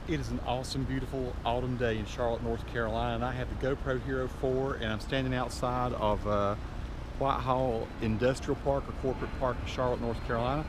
It is an awesome, beautiful autumn day in Charlotte, North Carolina, and I have the GoPro Hero4, and I'm standing outside of Whitehall Industrial Park or Corporate Park in Charlotte, North Carolina,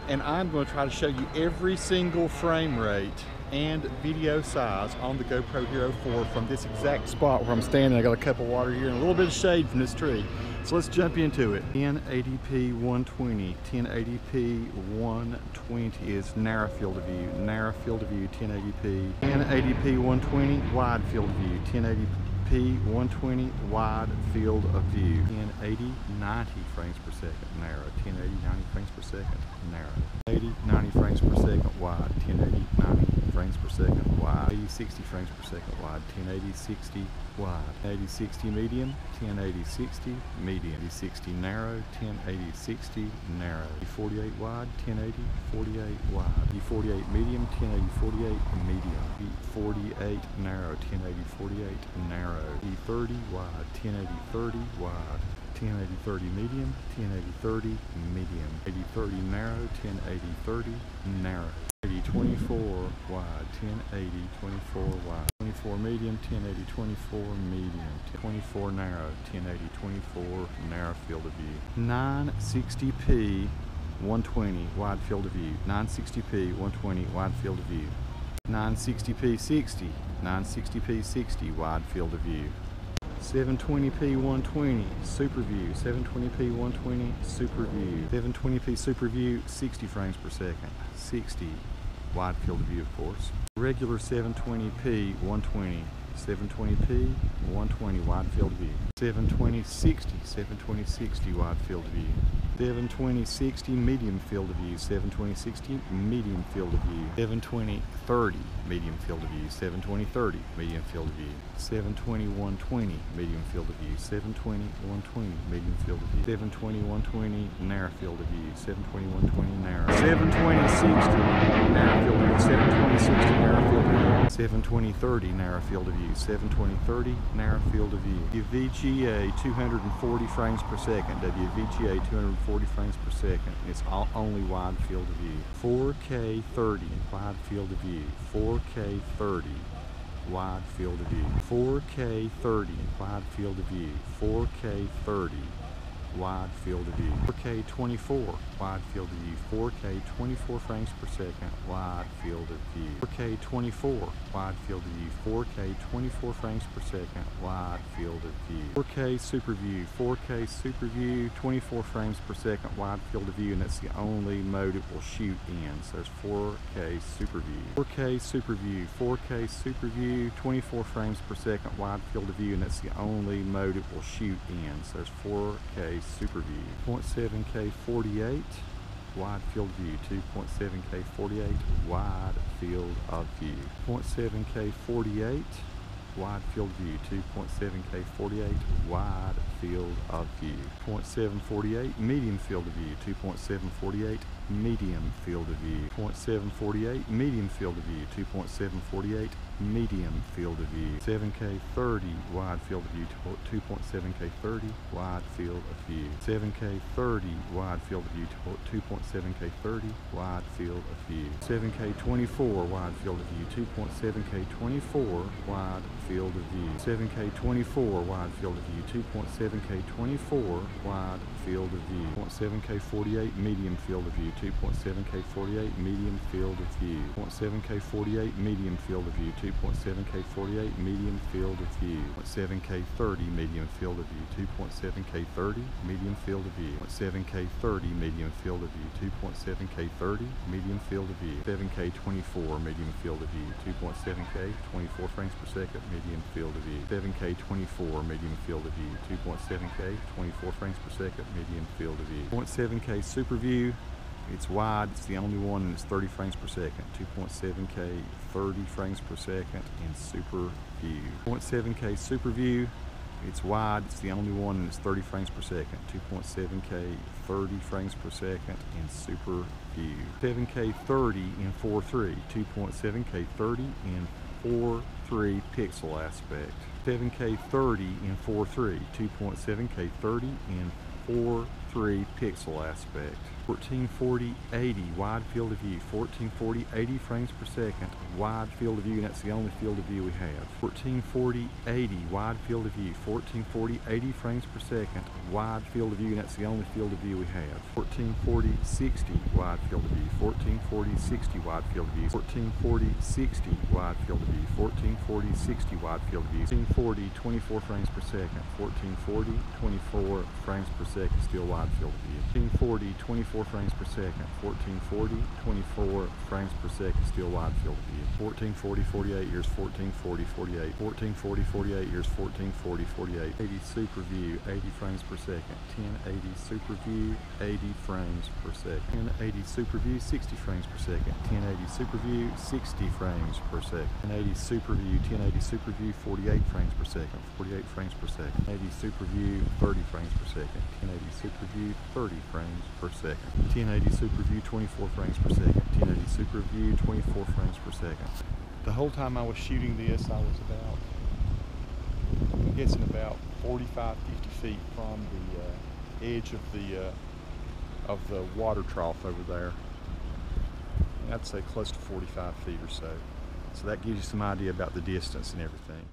and I'm going to try to show you every single frame rate and video size on the GoPro Hero4 from this exact spot where I'm standing. I got a cup of water here and a little bit of shade from this tree. So let's jump into it. 1080p 120, 1080p 120 is narrow field of view, 1080p, 1080p 120 wide field of view, 1080p 120 wide field of view, 1080 90 frames per second narrow, 1080 90 frames per second narrow, 80 90 frames per second wide, 1080 90 frames per second wide, 80 60 frames per second wide, 1080 60 wide, 1080 60 medium, 1080 60 medium, 1080 60 narrow, 1080 60 narrow, 48 wide, 1080 48 wide, 48 medium, 1080 48 medium, 48 narrow, 1080 48 narrow, 30 wide, 1080 30 wide, 1080 30 medium, 1080 30 medium, 80 30 narrow, 1080 30 narrow, 80 24 wide, 1080 24 wide, 24 medium, 1080 24 medium, 24 narrow, 1080 24 narrow field of view, 960p 120 wide field of view, 960p 120 wide field of view, 960p 60, 960p 60 wide field of view, 720p 120 super view, 720p 120 super view, 720p super view 60 frames per second, 60 wide field of view of course. Regular 720p 120, 720p 120 wide field of view, 720 60, 720 60 wide field of view, 720 60 medium field of view, 720 60 medium field of view, 720 30 medium field of view, 720 30 medium field of view, 720 120 medium field of view, 720 120 medium field of view, 720 120 narrow field of view, 720 120 narrow, 720 60 narrow field of view, 720 60 narrow field of view, 720 30 narrow field of view, 720 30 narrow field of view, WVGA 240 frames per second, WVGA 240 frames per second. It's only wide field of view. 4K 30 wide field of view. 4K 30 wide field of view. 4K 30 wide field of view. 4K 30 wide field of view. 4K 24 wide field of view. 4K 24 frames per second wide field of view. 4K 24 wide field of view. 4K 24 frames per second wide field of view. 4K super view. 4K super view 24 frames per second wide field of view, and that's the only mode it will shoot in. So there's 4K super view. 4K super view. 4K super view 24 frames per second wide field of view, and that's the only mode it will shoot in. So there's 4K super view. 0.7K 48 wide field of view, 2.7K 48 wide field of view, 0.7K 48 wide field of view, 2.7K 48 wide field of view, 0.748 medium field of view, 2.748 medium field of view, 0.748 medium field of view, 2.748 medium field of view, 7K 30 wide field of view, 2.7K 30 wide field of view, 7K 30 wide field of view, 2.7K 30 wide field of view, 7K 24 wide field of view, 2.7K 24 wide field of view, 7K 24 wide field of view, 2.7K 24 wide field of view, 0.7K 48 medium field of view, 2.7K 48 medium field of view, 0.7K 48 medium field of view, 2.7K 48 medium field of view, 0.7K 30 medium field of view, 2.7K 30 medium field of view, 0.7K 30 medium field of view, 2.7K 30 medium field of view, 7K 24 medium field of view, 2.7K 24 frames per second medium field of view, 7K 24 medium field of view, 2.7K 24 frames per second medium field of view, 0.7K super view. It's wide, it's the only one, and it's 30 frames per second. 2.7K 30 frames per second in super view. 0.7K super view, it's wide, it's the only one, and it's 30 frames per second. 2.7K 30 frames per second in super view. 7K 30 in 4:3. 2.7K 30 in 4:3 pixel aspect. 7K 30 in 4:3. 2.7K 30 in 4 3 pixel aspect. 1440 80 wide field of view. 1440 80 frames per second wide field of view, and that's the only field of view we have. 1440 80 wide field of view. 1440 80 frames per second wide field of view, and that's the only field of view we have. 1440 60 wide field of view. 1440 60 wide field of view. 1440 60 wide field of view. 1440 60 wide field of view. 1440 24 frames per second. 1440 24 frames per second still wide field of view. 1440 24 frames per second. 1440 24 frames per second still wide field of view. 1440 48 years. 1440 48. 1440 48 years. 1440 48. 80 super view. 80 frames per second. 1080 super view. 80 frames per second. 1080 super view. 60 frames per second. 1080 super view. 60 frames per second. 1080 super view. 1080 super view. 48 frames per second. 48 frames per second. 80 super view. 30 frames per second. 1080 super view. 30 frames per second. 1080 super view. 24 frames per second. 1080 super view. 24 frames per second. The whole time I was shooting this, I was I'm guessing about 45, 50 feet from the edge of the water trough over there. I'd say close to 45 feet or so. So that gives you some idea about the distance and everything.